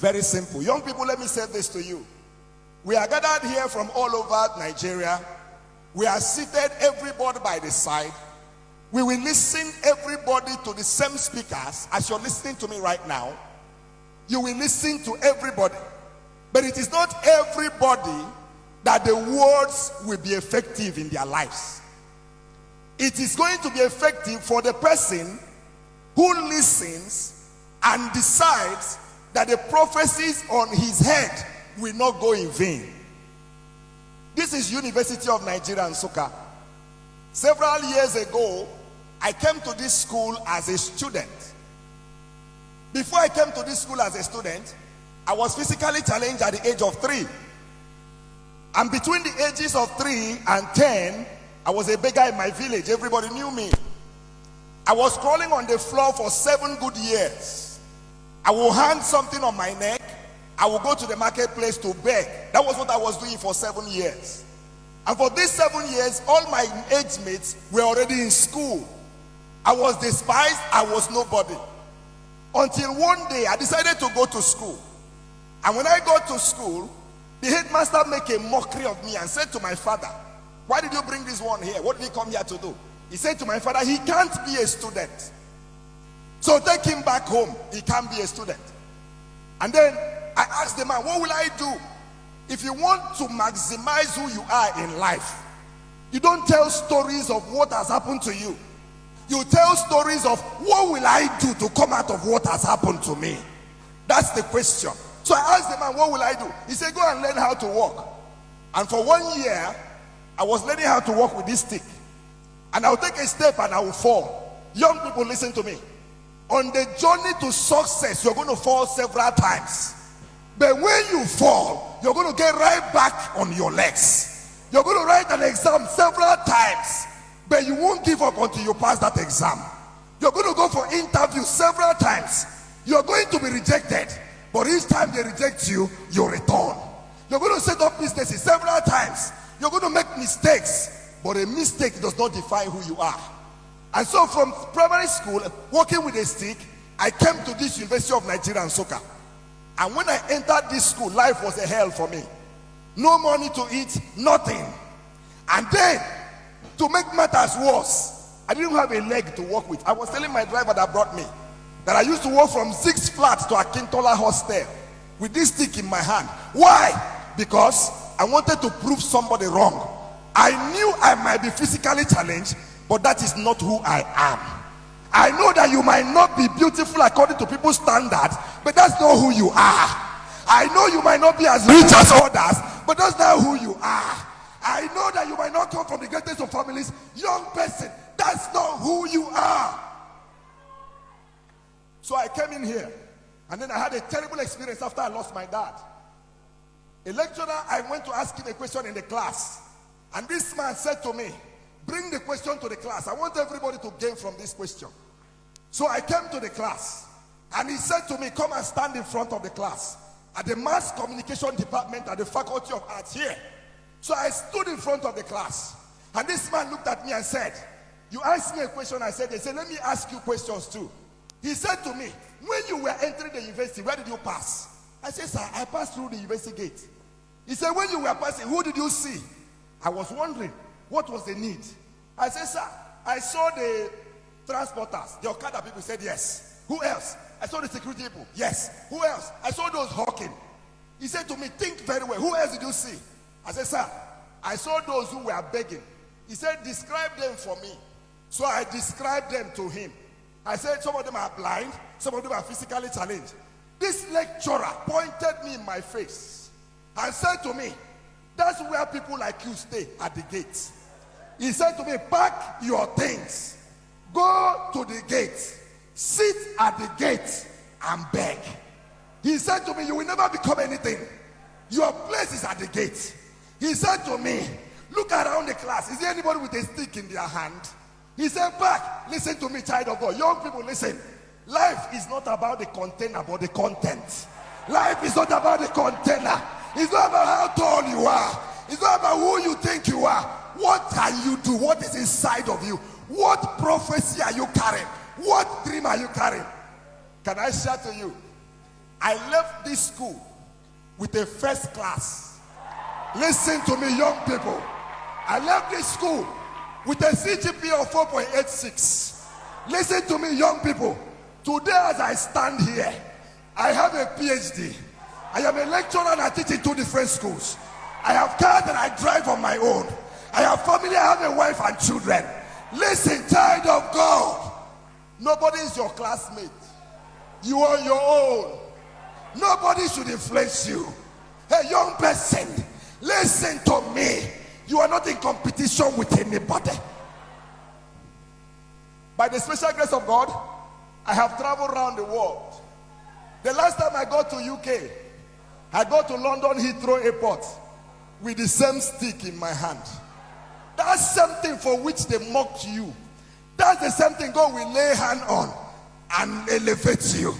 Very simple. Young people, let me say this to you. We are gathered here from all over Nigeria. We are seated, everybody by the side. We will listen, everybody, to the same speakers as you're listening to me right now. You will listen to everybody. But it is not everybody that the words will be effective in their lives. It is going to be effective for the person who listens and decides that the prophecies on his head will not go in vain. This is University of Nigeria, Nsukka. Several years ago, I came to this school as a student. Before I came to this school as a student, I was physically challenged at the age of 3. And between the ages of 3 and 10, I was a beggar in my village. Everybody knew me. I was crawling on the floor for 7 good years. I will hang something on my neck. I will go to the marketplace to beg. That was what I was doing for 7 years. And for these 7 years, all my age mates were already in school. I was despised. I was nobody. Until one day, I decided to go to school. And when I got to school, the headmaster made a mockery of me and said to my father, "Why did you bring this one here? What did he come here to do?" He said to my father, "He can't be a student. So take him back home. He can't be a student." And then I asked the man, "What will I do?" If you want to maximize who you are in life, you don't tell stories of what has happened to you. You tell stories of what will I do to come out of what has happened to me. That's the question. So I asked the man, "What will I do?" He said, "Go and learn how to walk." And for 1 year, I was learning how to walk with this stick. And I'll take a step and I will fall. Young people, listen to me. On the journey to success, you're going to fall several times. But when you fall, you're going to get right back on your legs. You're going to write an exam several times, but you won't give up until you pass that exam. You're going to go for interviews several times. You're going to be rejected, but each time they reject you, you return. You're going to set up businesses several times. You're going to make mistakes, but a mistake does not define who you are. And so from primary school, working with a stick, I came to this University of Nigeria, Nsukka. And when I entered this school, life was a hell for me. No money to eat, nothing. And then, to make matters worse, I didn't have a leg to walk with. I was telling my driver that brought me that I used to walk from 6 flats to Akintola Hostel with this stick in my hand. Why? Because I wanted to prove somebody wrong. I knew I might be physically challenged, but that is not who I am. I know that you might not be beautiful according to people's standards, but that's not who you are. I know you might not be as rich as others, but that's not who you are. I know that you might not come from the greatest of families. Young person, that's not who you are. So I came in here, and then I had a terrible experience after I lost my dad. A lecturer, I went to ask him a question in the class, and this man said to me, "Bring the question to the class. I want everybody to gain from this question." So I came to the class, and he said to me, "Come and stand in front of the class at the mass communication department at the Faculty of Arts here." So I stood in front of the class, and this man looked at me and said, "You asked me a question." I said, "He said, let me ask you questions too." He said to me, "When you were entering the university, where did you pass?" I said, "Sir, I passed through the university gate." He said, "When you were passing, who did you see?" I was wondering, what was the need? I said, "Sir, I saw the transporters, the Okada people." Said, "Yes." "Who else?" "I saw the security people." "Yes." "Who else?" "I saw those hawking." He said to me, "Think very well. Who else did you see?" I said, "Sir, I saw those who were begging." He said, "Describe them for me." So I described them to him. I said, "Some of them are blind, some of them are physically challenged." This lecturer pointed me in my face and said to me, "That's where people like you stay, at the gate." He said to me, "Pack your things, go to the gate, sit at the gate and beg." He said to me, "You will never become anything. Your place is at the gate." He said to me, "Look around the class. Is there anybody with a stick in their hand?" He said, "Back." Listen to me, child of God. Young people, listen. Life is not about the container, but the content. Life is not about the container. It's not about how tall you are. It's not about who you think you are. What can you do? What is inside of you? What prophecy are you carrying? What dream are you carrying? Can I share to you? I left this school with a first class. Listen to me, young people. I left this school with a CGPA of 4.86. Listen to me, young people. Today, as I stand here, I have a PhD. I am a lecturer and I teach in 2 different schools. I have cars that I drive on my own. I have family, I have a wife and children. Listen, child of God. Nobody is your classmate. You are your own. Nobody should influence you. Hey, young person, listen to me. You are not in competition with anybody. By the special grace of God, I have traveled around the world. The last time I got to UK, I got to London Heathrow Airport with the same stick in my hand. That's something for which they mocked you. That's the same thing God will lay hand on and elevate you.